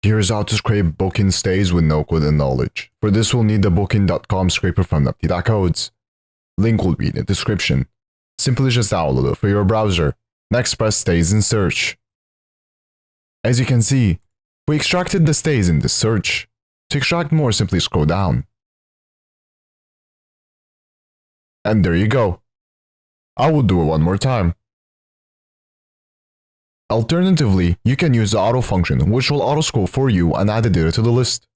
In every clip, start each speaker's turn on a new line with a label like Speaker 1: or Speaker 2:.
Speaker 1: Here's how to scrape Booking stays with no coding knowledge. For this, we'll need the Booking.com scraper from Nupty.codes. Link will be in the description. Simply just download it for your browser. Next, press stays in search. As you can see, we extracted the stays in this search. To extract more, simply scroll down. And there you go. I will do it one more time. Alternatively, you can use the auto function, which will auto-scroll for you and add the data to the list.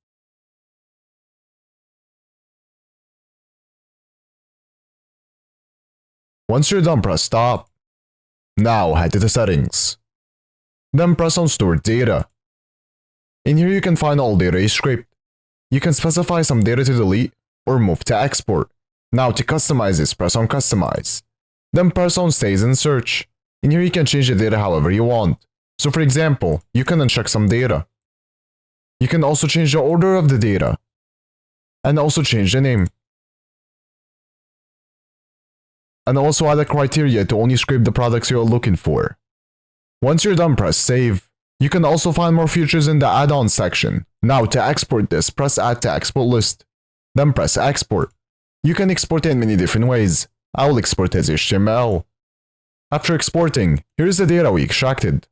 Speaker 1: Once you're done, press stop. Now head to the settings. Then press on Store Data. In here you can find all data is scraped. You can specify some data to delete or move to export. Now to customize this, press on Customize. Then press on Stays and Search. In here you can change the data however you want. So for example, you can uncheck some data. You can also change the order of the data. And also change the name. And also add a criteria to only scrape the products you're looking for. Once you're done, press Save. You can also find more features in the add-ons section. Now to export this, press Add to Export List. Then press Export. You can export it in many different ways. I will export as HTML. After exporting, here's the data we extracted.